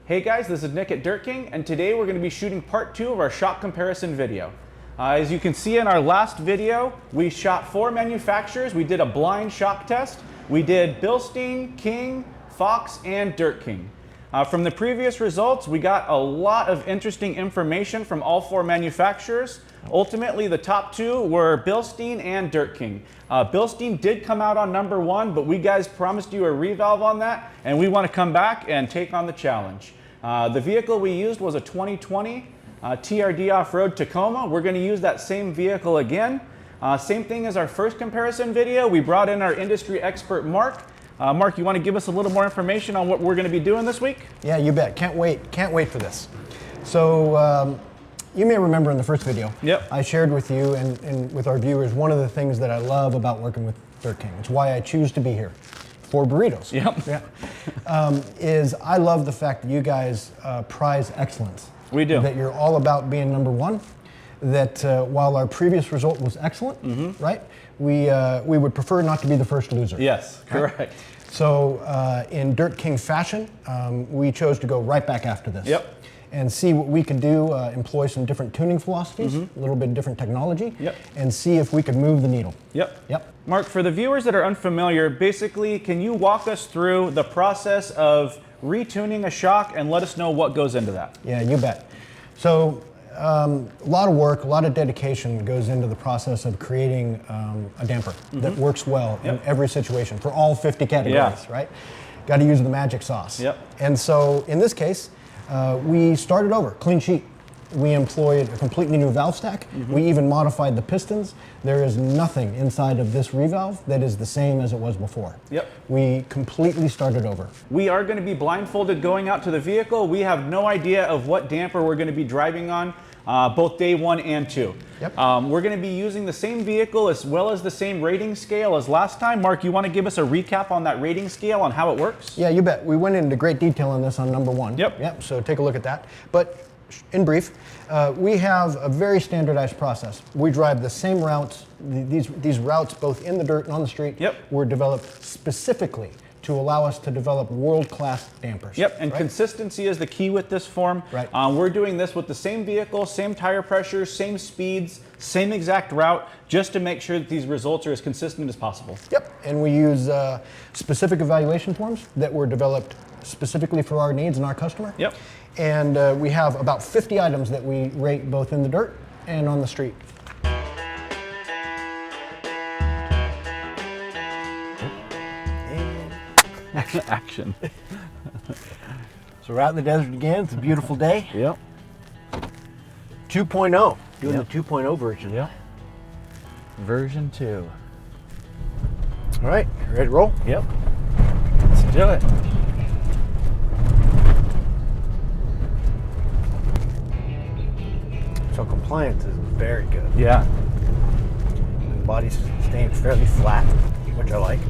Hey guys, this is Nick at Dirt King, and today we're going to be shooting part 2 of our shock comparison video. As you can see in our last video, we shot 4 manufacturers. We did a blind shock test. We did Bilstein, King, Fox, and Dirt King. From the previous results, we got a lot of interesting information from all 4 manufacturers. Ultimately, the top 2 were Bilstein and Dirt King. Bilstein did come out on number 1, but we guys promised you a revalve on that, and we want to come back and take on the challenge. The vehicle we used was a 2020 TRD Off-Road Tacoma. We're going to use that same vehicle again. Same thing as our first comparison video. We brought in our industry expert, Mark. Mark, you want to give us a little more information on what we're going to be doing this week? Yeah, you bet. Can't wait for this. So you may remember in the first video, I shared with you and with our viewers one of the things that I love about working with Dirt King. It's why I choose to be here for burritos. Is I love the fact that you guys prize excellence. We do. That you're all about being number 1. That while our previous result was excellent, right? We would prefer not to be the first loser. Yes, correct. Right? So in Dirt King fashion, we chose to go right back after this. And see what we could do, employ some different tuning philosophies, a little bit different technology, and see if we could move the needle. Mark, for the viewers that are unfamiliar, basically, can you walk us through the process of retuning a shock and let us know what goes into that? Yeah, you bet. So a lot of work, a lot of dedication goes into the process of creating a damper that works well in every situation for all 50 categories, right? Got to use the magic sauce. And so in this case, we started over, clean sheet. We employed a completely new valve stack. We even modified the pistons. There is nothing inside of this revalve that is the same as it was before. We completely started over. We are going to be blindfolded going out to the vehicle. We have no idea of what damper we're going to be driving on both day 1 and 2. We're going to be using the same vehicle as well as the same rating scale as last time. Mark, you want to give us a recap on that rating scale on how it works? Yeah, you bet. We went into great detail on this on number 1. So take a look at that. But in brief, we have a very standardized process. We drive the same routes. These routes, both in the dirt and on the street, were developed specifically to allow us to develop world-class dampers. And consistency is the key with this form. We're doing this with the same vehicle, same tire pressures, same speeds, same exact route, just to make sure that these results are as consistent as possible. And we use specific evaluation forms that were developed specifically for our needs and our customer. And we have about 50 items that we rate both in the dirt and on the street. Action. So we're out in the desert again. It's a beautiful day. 2.0. Doing the 2.0 version. Version 2. All right, ready to roll? Let's do it. So compliance is very good. The body's staying fairly flat, which I like.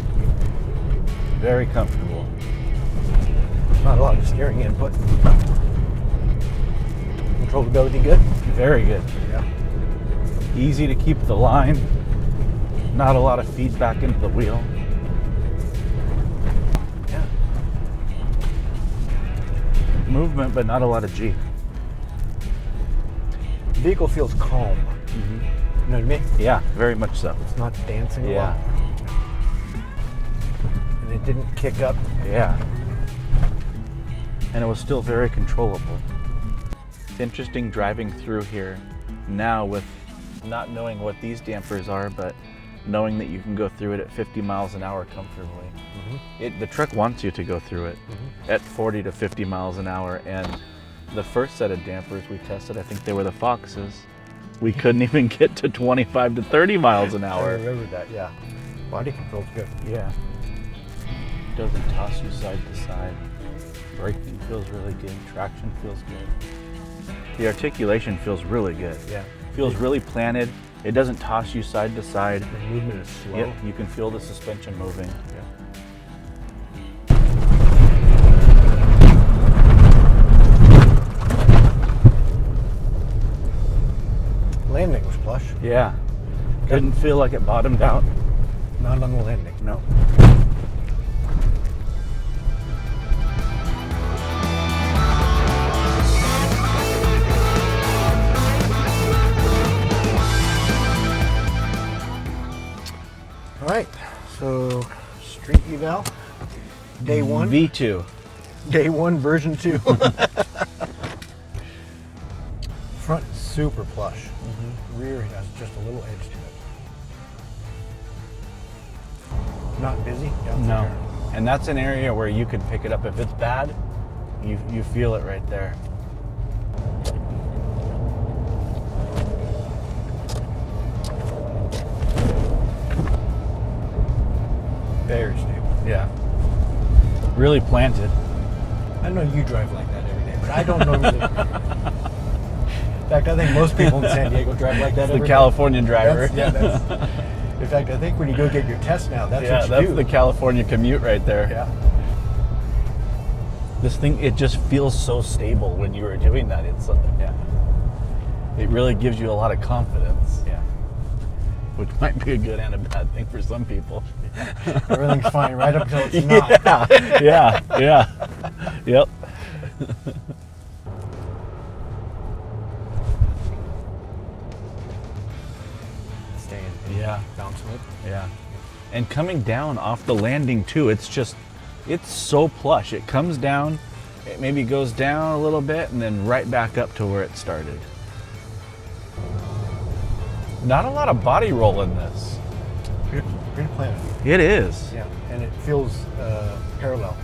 Very comfortable. Not a lot of steering input. Controllability good? Very good. Easy to keep the line. Not a lot of feedback into the wheel. Movement, but not a lot of G. The vehicle feels calm. You know what I mean? Yeah, very much so. It's not dancing a lot. And it didn't kick up. And it was still very controllable. It's interesting driving through here now with not knowing what these dampers are, but knowing that you can go through it at 50 miles an hour comfortably. The truck wants you to go through it at 40 to 50 miles an hour. And the first set of dampers we tested, I think they were the Foxes. We couldn't even get to 25 to 30 miles an hour. I remember that, Body control's good. Doesn't toss you side to side. Braking feels really good. Traction feels good. The articulation feels really good. Feels really planted. It doesn't toss you side to side. The movement is slow. You can feel the suspension moving. Landing was plush. Didn't feel like it bottomed out. Not on the landing, no. 𝗵𝗲 𝗖𝗵𝗲 V2. Day 1 version 2. Front super plush. Rear has just a little edge to it. Not busy. No. And that's an area where you could pick it up. If it's bad, you feel it right there. Very stable. Yeah. Really planted. I know you drive like that every day, but I don't normally. In fact, I think most people in San Diego drive like that every day. The Californian driver. In fact, I think when you go get your test now, that's what you do. That's the California commute right there. Yeah. This thing, it just feels so stable when you were doing that. It's it really gives you a lot of confidence. Yeah. Which might be a good and a bad thing for some people. Everything's fine right up until it's not. Yeah. Yep. Staying. Yeah. Bounce with. Yeah. And coming down off the landing too, it's so plush. It comes down, it maybe goes down a little bit and then right back up to where it started. Not a lot of body roll in this. Pretty planted. It is. Yeah, and it feels parallel.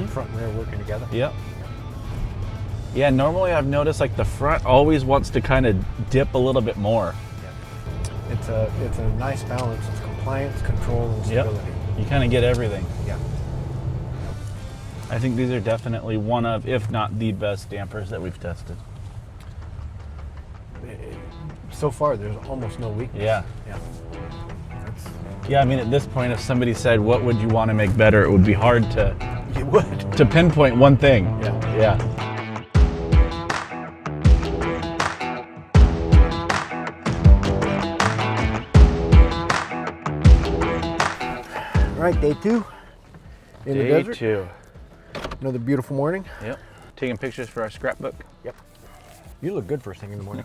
Front and rear working together. Yep. Yeah, normally I've noticed like the front always wants to kind of dip a little bit more. Yeah. It's a nice balance of compliance, control, and stability. Yep. You kind of get everything. Yeah. I think these are definitely one of, if not the best dampers that we've tested. So far, there's almost no weakness. Yeah. Yeah. Yeah, I mean, at this point, if somebody said, what would you want to make better, it would be hard to pinpoint one thing. Yeah. All right, day 2 in the desert. Day 2. Another beautiful morning. Yep. Taking pictures for our scrapbook. Yep. You look good first thing in the morning.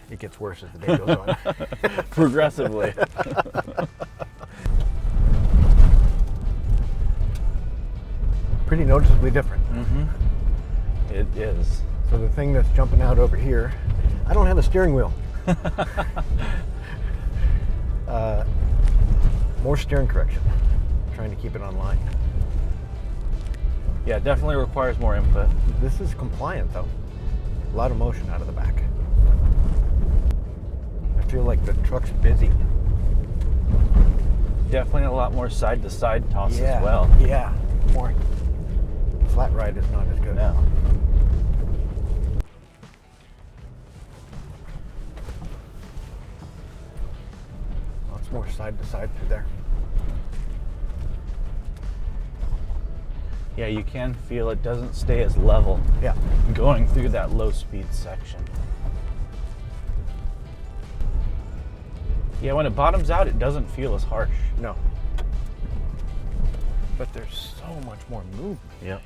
It gets worse as the day goes on. Progressively. Pretty noticeably different. It is. So the thing that's jumping out over here, I don't have a steering wheel. More steering correction. Trying to keep it online. Yeah, it definitely requires more input. This is compliant though. A lot of motion out of the back. I feel like the truck's busy. Definitely a lot more side-to-side toss as well. Yeah, more. Flat ride is not as good. No. Lots more side-to-side through there. Yeah, you can feel it doesn't stay as level. Yeah. Going through that low-speed section. Yeah, when it bottoms out, it doesn't feel as harsh. No. But there's so much more movement. Yep.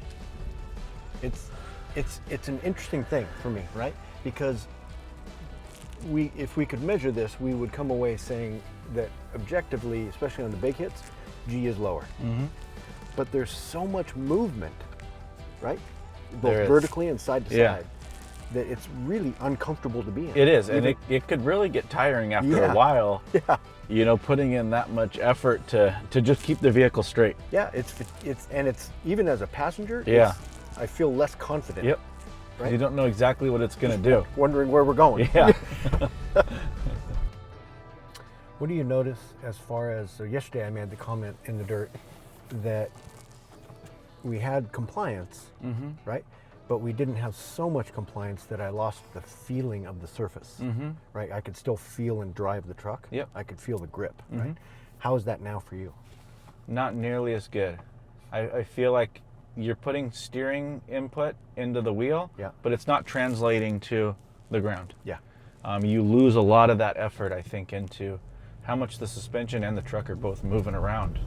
It's an interesting thing for me, right? Because if we could measure this, we would come away saying that objectively, especially on the big hits, G is lower. But there's so much movement, right? Both vertically and side to side, that it's really uncomfortable to be in. It is, and it could really get tiring after a while. Yeah. You know, putting in that much effort to just keep the vehicle straight. Yeah, it's even as a passenger, I feel less confident. Yep. Right? You don't know exactly what it's going to do. Wondering where we're going. Yeah. What do you notice as far as, so yesterday I made the comment in the dirt that we had compliance, right? But we didn't have so much compliance that I lost the feeling of the surface, right? I could still feel and drive the truck. Yep. I could feel the grip, right? How is that now for you? Not nearly as good. I feel like you're putting steering input into the wheel, but it's not translating to the ground. Yeah. You lose a lot of that effort, I think, into how much the suspension and the truck are both moving around.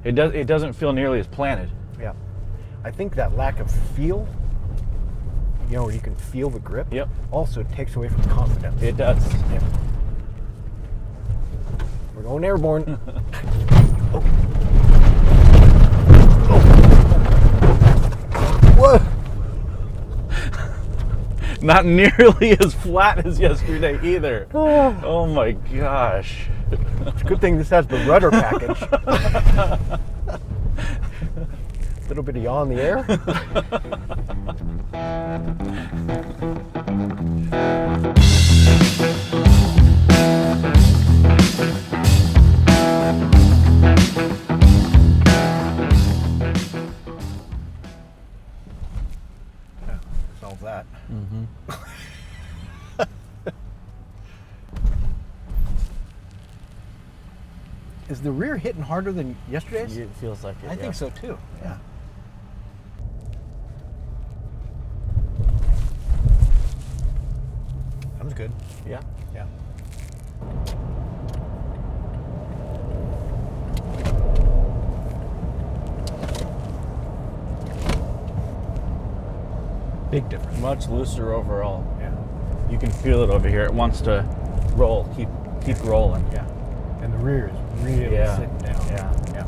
It doesn't feel nearly as planted. Yeah. I think that lack of feel, you know, where you can feel the grip, also takes away from confidence. It does. Yeah. We're going airborne. Oh. Not nearly as flat as yesterday either. Oh my gosh. Good thing this has the rudder package. A little bit of yaw in the air. Solve that. Is the rear hitting harder than yesterday's? It feels like it. I think so too. Yeah. That was good. Yeah. Yeah. Big difference. Much looser overall. Yeah. You can feel it over here. It wants to roll. Keep rolling. Yeah. And the rear is really sitting down. Yeah.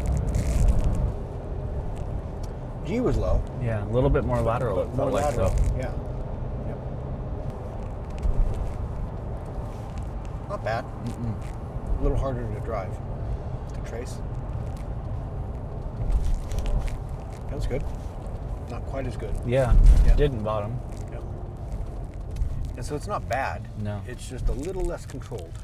G was low. Yeah. A little bit more lateral. It felt like so. Yeah. Yep. Not bad. A little harder to drive. To trace. That was good. Not quite as good. Yeah. Yeah. Didn't bottom. Yep. And so it's not bad. No. It's just a little less controlled.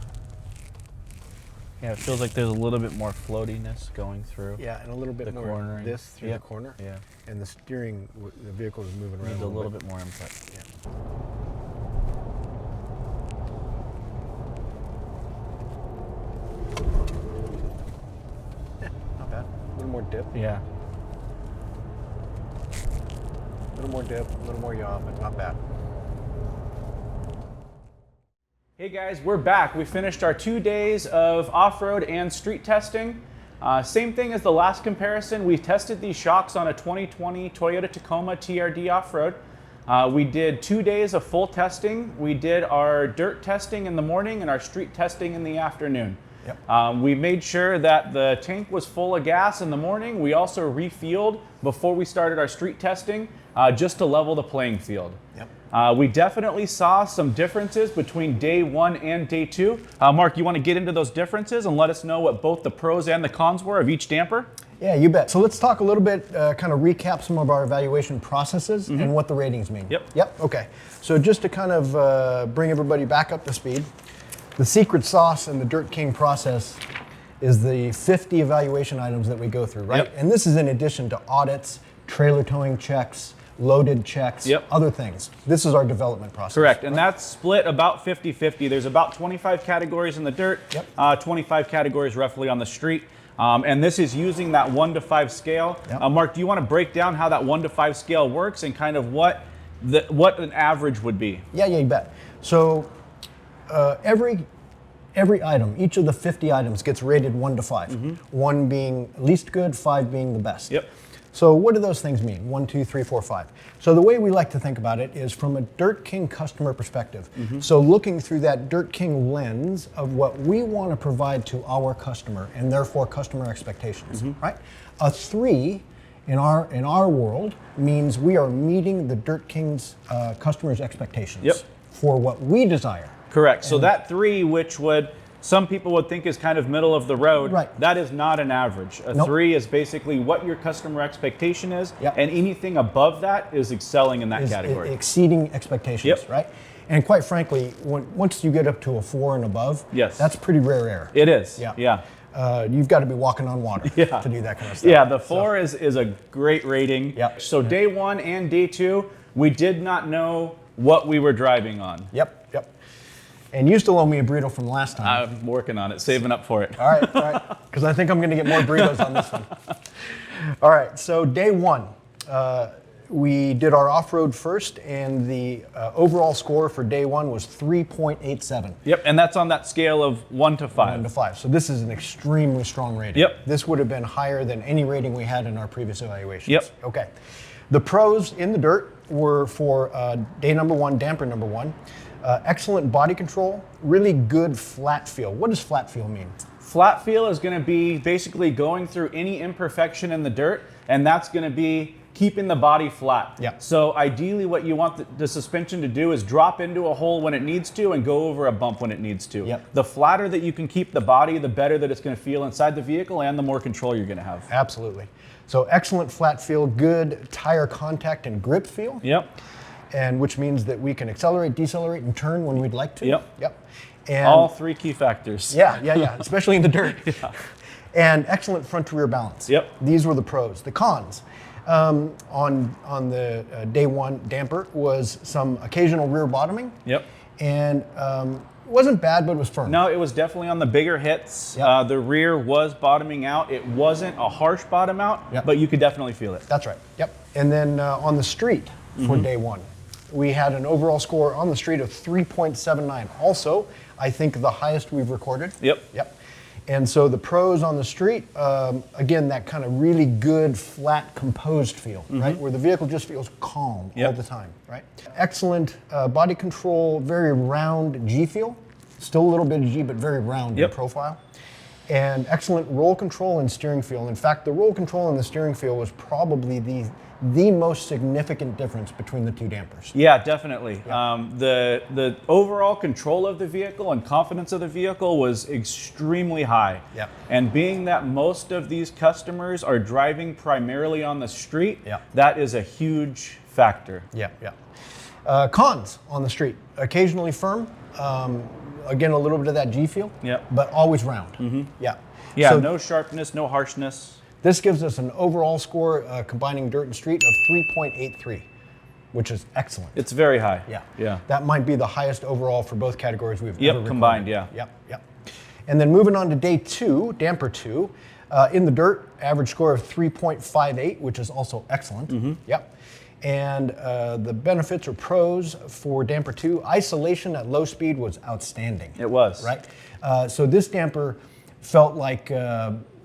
Yeah, it feels like there's a little bit more floatiness going through. Yeah, and a little bit The more cornering. this through the corner. Yeah. And the steering, the vehicle is moving around Needs a little bit more input. Yeah. Not bad. A little more dip. Yeah. A little more dip, a little more yaw, but not bad. Hey guys, we're back. We finished our 2 days of off-road and street testing. Same thing as the last comparison. We tested these shocks on a 2020 Toyota Tacoma TRD off-road. We did 2 days of full testing. We did our dirt testing in the morning and our street testing in the afternoon. Yep. We made sure that the tank was full of gas in the morning. We also refueled before we started our street testing just to level the playing field. Yep. We definitely saw some differences between day 1 and day 2. Mark, you want to get into those differences and let us know what both the pros and the cons were of each damper? Yeah, you bet. So let's talk a little bit, kind of recap some of our evaluation processes and what the ratings mean. Yep. Okay. So just to kind of bring everybody back up to speed, the secret sauce in the Dirt King process is the 50 evaluation items that we go through, right? Yep. And this is in addition to audits, trailer towing checks, loaded checks, other things. This is our development process. Correct, and that's split about 50-50. There's about 25 categories in the dirt, 25 categories roughly on the street. And this is using that 1 to 5 scale. Mark, do you want to break down how that 1 to 5 scale works and kind of what an average would be? Yeah, you bet. So every item, each of the 50 items gets rated 1 to 5. 1 being least good, 5 being the best. Yep. So what do those things mean? 1, 2, 3, 4, 5. So the way we like to think about it is from a Dirt King customer perspective. So looking through that Dirt King lens of what we want to provide to our customer and therefore customer expectations, right? A 3 in our world means we are meeting the Dirt King's customers' expectations for what we desire. Correct. So that 3, which some people would think is kind of middle of the road, that is not an average. A 3 is basically what your customer expectation is, and anything above that is excelling in that category. Exceeding expectations, right? And quite frankly, once you get up to a 4 and above, that's pretty rare air. It is. You've got to be walking on water to do that kind of stuff. Yeah, the 4 is a great rating. So day 1 and day 2, we did not know what we were driving on. Yep. And you still owe me a burrito from last time. I'm working on it, saving up for it. All right. Because I think I'm going to get more burritos on this one. All right, so day 1, we did our off-road first, and the overall score for day 1 was 3.87. Yep, and that's on that scale of 1 to 5. 1 to 5. So this is an extremely strong rating. Yep. This would have been higher than any rating we had in our previous evaluations. Yep. Okay. The pros in the dirt were for day number 1, damper number 1. Excellent body control, really good flat feel. What does flat feel mean? Flat feel is going to be basically going through any imperfection in the dirt, and that's going to be keeping the body flat. Yeah. So ideally what you want the suspension to do is drop into a hole when it needs to and go over a bump when it needs to. Yep. The flatter that you can keep the body, the better that it's going to feel inside the vehicle and the more control you're going to have. Absolutely. So excellent flat feel, good tire contact and grip feel. Yep. And which means that we can accelerate, decelerate, and turn when we'd like to. Yep. Yep. And all three key factors. Yeah, especially in the dirt. Yeah. And excellent front to rear balance. Yep. These were the pros. The cons on the day one damper was some occasional rear bottoming. Yep. And it wasn't bad, but it was firm. No, it was definitely on the bigger hits. Yep. The rear was bottoming out. It wasn't a harsh bottom out, Yep. but you could definitely feel it. That's right. Yep. And then on the street for day one, we had an overall score on the street of 3.79. Also, I think the highest we've recorded. Yep. Yep. And so the pros on the street, again, that kind of really good, flat, composed feel, right? Where the vehicle just feels calm all the time, right? Excellent body control, very round G feel. Still a little bit of G, but very round in profile. And excellent roll control and steering feel. In fact, the roll control and the steering feel was probably the most significant difference between the two dampers. Yeah, definitely. The overall control of the vehicle and confidence of the vehicle was extremely high. Yep. And being that most of these customers are driving primarily on the street, Yep. that is a huge factor. Yeah, yeah. Cons on the street, occasionally firm. Again, a little bit of that G feel, but always round. Yeah. Yeah, So no sharpness, no harshness. this gives us an overall score combining dirt and street of 3.83, which is excellent. It's very high. Yeah. Yeah. That might be the highest overall for both categories we've ever recorded. Combined, yeah. Yep, yep. And then moving on to day two, damper two, in the dirt, average score of 3.58, which is also excellent. Yep. And the benefits or pros for damper two, isolation at low speed was outstanding. It was. Right? So this damper felt like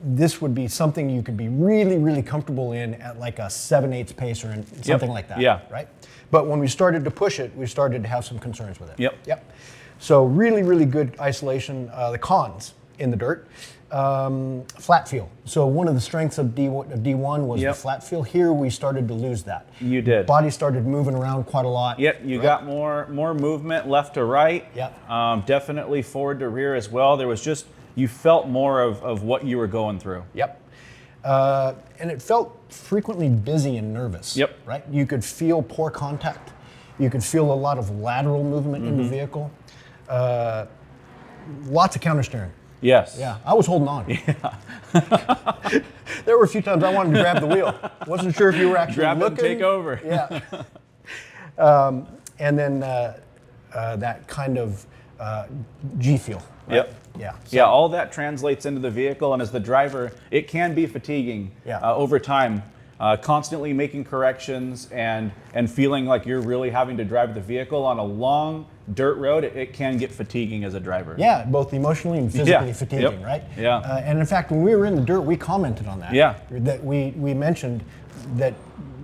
this would be something you could be really, really comfortable in at like a 7/8 pace or something like that. Yeah. Right? But when we started to push it, we started to have some concerns with it. Yep. Yep. So really, really good isolation. The cons in the dirt, flat feel. So one of the strengths of D1 was the flat feel. Here we started to lose that. You did. Body started moving around quite a lot. Yep, you got more movement left to right. Yep. Definitely forward to rear as well. There was just, you felt more of what you were going through. Yep. And it felt frequently busy and nervous. Yep. Right? You could feel poor contact. You could feel a lot of lateral movement in the vehicle. Lots of countersteering. Yes. Yeah, I was holding on. Yeah. There were a few times I wanted to grab the wheel. Wasn't sure if you were actually Grab looking. it and take over. Yeah. And then that kind of G feel. Right? Yep. Yeah. Yeah, all that translates into the vehicle, and as the driver, it can be fatiguing over time. Constantly making corrections and feeling like you're really having to drive the vehicle on a long dirt road, it can get fatiguing as a driver. Yeah, both emotionally and physically fatiguing, right? Yeah. And in fact, when we were in the dirt, we commented on that. Yeah. That we mentioned that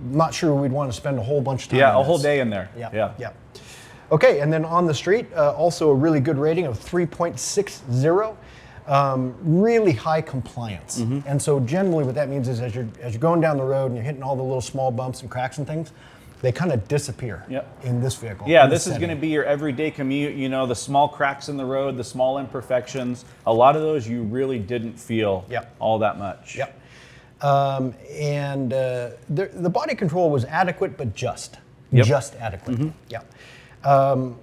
not sure we'd want to spend a whole bunch of time. Yeah, on a whole this. day in there. Yeah. Okay, and then on the street, also a really good rating of 3.60. Really high compliance. And so generally what that means is as you're going down the road and you're hitting all the little small bumps and cracks and things, they kind of disappear in this vehicle. Yeah, this is going to be your everyday commute. You know, the small cracks in the road, the small imperfections, a lot of those you really didn't feel all that much. Yep. And the body control was adequate, but just adequate. Yeah.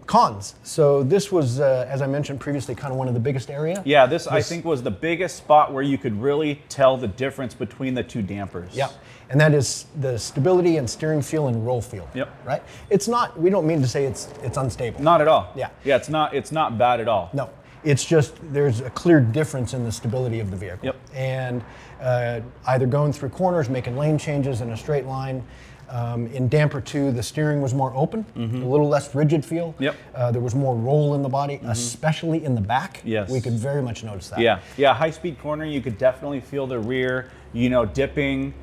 Cons. So this was, as I mentioned previously, kind of one of the biggest areas. Yeah, this I think was the biggest spot where you could really tell the difference between the two dampers. Yeah, and that is the stability and steering feel and roll feel. Yep. Right? It's not, we don't mean to say it's unstable. Not at all. Yeah. Yeah, it's not bad at all. No, it's just there's a clear difference in the stability of the vehicle. Yep. And either going through corners, making lane changes in a straight line. In damper 2, the steering was more open, a little less rigid feel. Yep. There was more roll in the body, especially in the back. Yes. We could very much notice that. Yeah, high-speed corner, you could definitely feel the rear, dipping,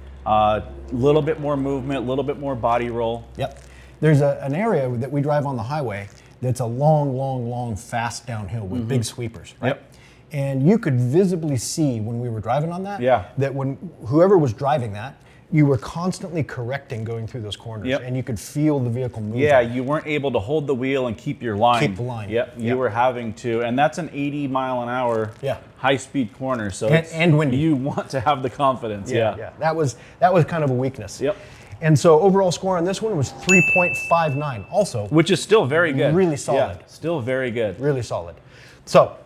little bit more movement, a little bit more body roll. Yep. There's an area that we drive on the highway that's a long, fast downhill with big sweepers, right? Yep. And you could visibly see when we were driving on that, Yeah. that when whoever was driving that, you were constantly correcting going through those corners, and you could feel the vehicle moving. Yeah, you weren't able to hold the wheel and keep your line. Keep the line. Yep, you were having to, and that's an 80-mile-an-hour high-speed corner, so and windy. You want to have the confidence. Yeah. That was kind of a weakness. Yep. And so overall score on this one was 3.59, also. Which is still very good. Really solid. Yeah, still very good. Really solid. So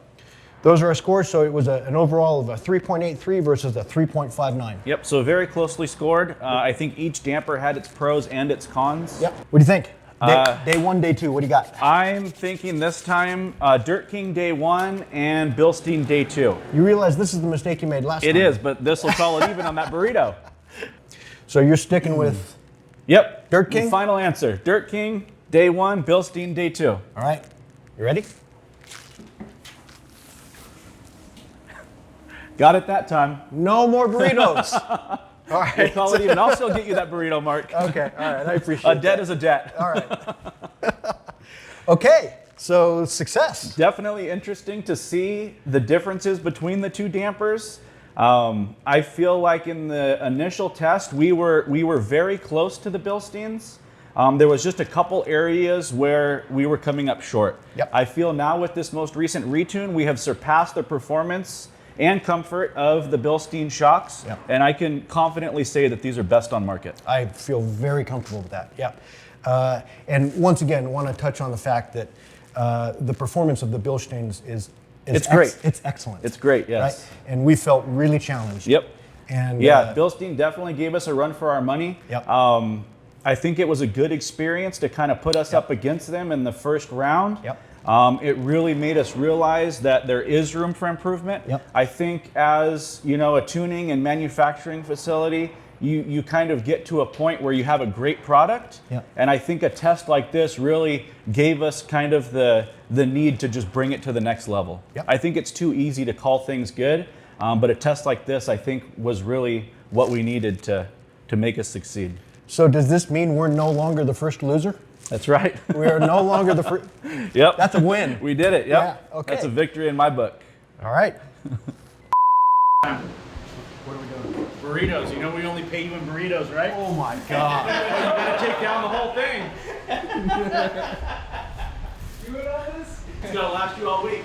those are our scores. So it was an overall of a 3.83 versus a 3.59. Yep, so very closely scored. I think each damper had its pros and its cons. Yep. What do you think? Day one, day two, what do you got? I'm thinking this time Dirt King day one and Bilstein day two. You realize this is the mistake you made last time. It is, but this will call it even on that burrito. So you're sticking with Yep. Dirt King? Final answer. Dirt King day one, Bilstein day two. All right. You ready? Got it that time. No more burritos. All right. We'll call it even. I'll still get you that burrito, Mark. Okay. All right. I appreciate it. A debt is a debt. All right. Okay. So success. Definitely interesting to see the differences between the two dampers. I feel like in the initial test, we were very close to the Bilsteins. There was just a couple areas where we were coming up short. Yep. I feel now with this most recent retune, we have surpassed the performance and comfort of the Bilstein shocks, and I can confidently say that these are best on market. I feel very comfortable with that, yeah. And once again, want to touch on the fact that the performance of the Bilsteins is it's great. It's excellent. It's great, yes. Right? And we felt really challenged. Yep. And yeah, Bilstein definitely gave us a run for our money. Yep. I think it was a good experience to kind of put us up against them in the first round. Yep. It really made us realize that there is room for improvement. Yep. I think as a tuning and manufacturing facility, you kind of get to a point where you have a great product. Yep. And I think a test like this really gave us kind of the need to just bring it to the next level. Yep. I think it's too easy to call things good, but a test like this I think was really what we needed to make us succeed. So does this mean we're no longer the first loser? That's right. We are no longer the first. Yep. That's a win. We did it. Yep. Yeah, okay. That's a victory in my book. All right. What are we doing? Burritos. You know we only pay you in burritos, right? Oh my God. You gotta take down the whole thing. You in on this? It's gonna last you all week.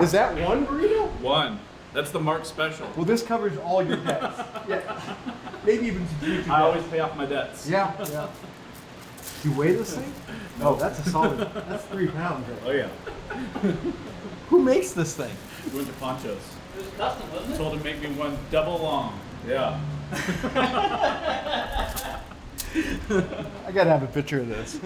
Is that one burrito? One. That's the Mark special. Well, this covers all your debts. Yeah. Maybe even some future I always debts. pay off my debts. Yeah. Do you weigh this thing? No, oh, that's a solid. That's 3 pounds. Right? Oh yeah. Who makes this thing? We went to Ponchos. It was custom, wasn't it? Told him to make me one double long. Yeah. I gotta have a picture of this.